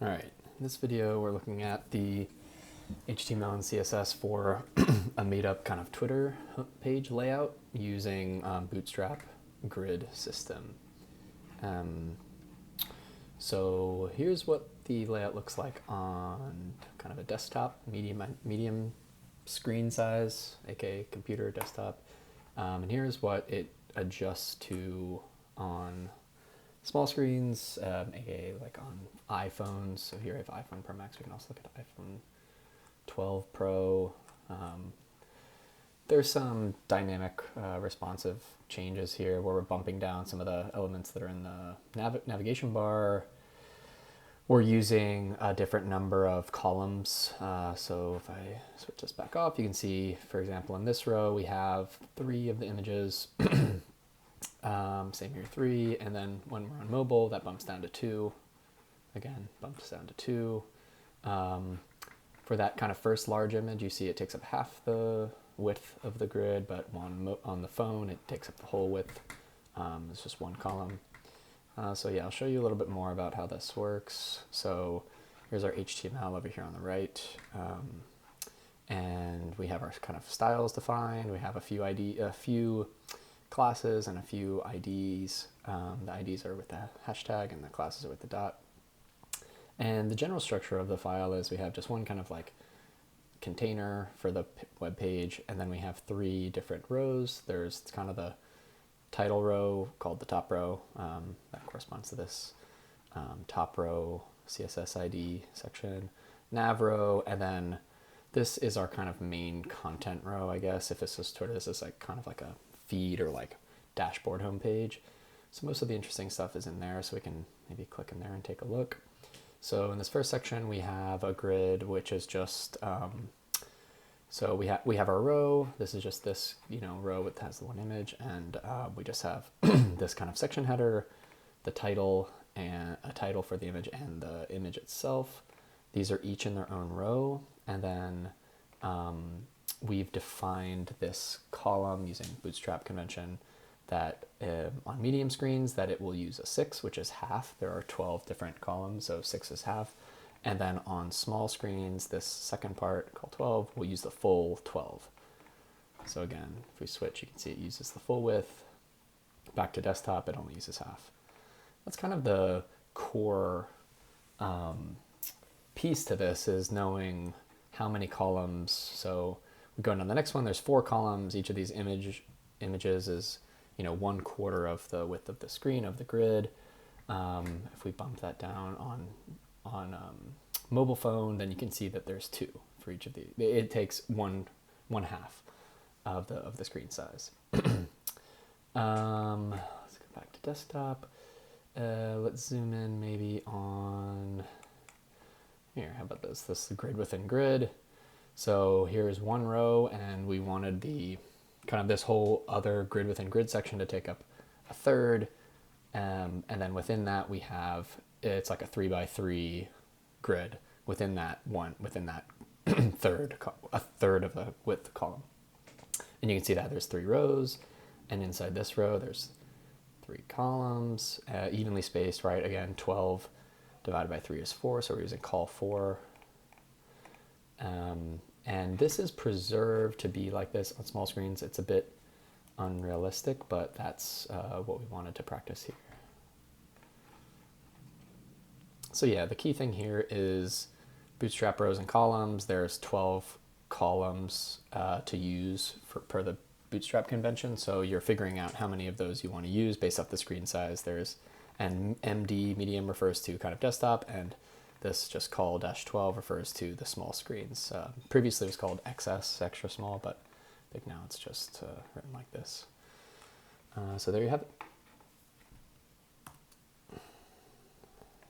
All right, in this video we're looking at the HTML and CSS for a made-up kind of Twitter page layout using Bootstrap grid system. So here's what the layout looks like on kind of a desktop, medium screen size, aka computer desktop. And here's what it adjusts to on small screens, aka like on iPhones. So here I have iPhone Pro Max. We can also look at iPhone 12 Pro. There's some dynamic responsive changes here where we're bumping down some of the elements that are in the navigation bar. We're using a different number of columns. So if I switch this back off, you can see, for example, in this row, we have 3 of the images. Same here, 3. And then when we're on mobile, that bumps down to 2. Again, bumps down to 2. For that kind of first large image, you see it takes up half the width of the grid, but on the phone, it takes up the whole width. It's just one column. So yeah, I'll show you a little bit more about how this works. So here's our HTML over here on the right. And we have our kind of styles defined. We have a few classes and a few IDs. The IDs are with the hashtag and the classes are with the dot. And the general structure of the file is we have just one kind of like container for the web page, and then we have 3 different rows. There's kind of the title row called the top row, that corresponds to this top row CSS ID section, nav row, and then this is our kind of main content row, I guess. If this is Twitter, this is like kind of like a feed or like dashboard homepage. So most of the interesting stuff is in there, so we can maybe click in there and take a look. So in this first section, we have a grid, which is just, so we have our row. This is just this, row that has the one image, and we just have this kind of section header, the title, and a title for the image and the image itself. These are each in their own row, and then we've defined this column using Bootstrap convention that on medium screens that it will use a 6, which is half. There are 12 different columns, so 6 is half. And then on small screens, this second part called 12 will use the full 12. So again, if we switch, you can see it uses the full width. Back to desktop, it only uses half. That's kind of the core piece to this, is knowing how many columns. So we go down to the next one, there's 4 columns. Each of these images is 1/4 of the width of the screen of the grid. If we bump that down on mobile phone, then you can see that there's 2 for each of these. It takes one half of the screen size. Let's go back to desktop. Let's zoom in maybe on here. How about this? This is the grid within grid. So here's one row, and we wanted the kind of this whole other grid within grid section to take up a third. And then within that we have, it's like a 3x3 grid within that a third of the width column. And you can see that there's 3 rows, and inside this row there's 3 columns, evenly spaced, right? Again, 12 divided by 3 is 4, so we're using col 4. And this is preserved to be like this on small screens. It's a bit unrealistic, but that's what we wanted to practice here. So yeah, the key thing here is Bootstrap rows and columns. There's 12 columns to use per the Bootstrap convention. So you're figuring out how many of those you want to use based off the screen size. And MD, medium, refers to kind of desktop, and this just col -12 refers to the small screens. Previously it was called XS, extra small, but I think now it's just written like this. So there you have it.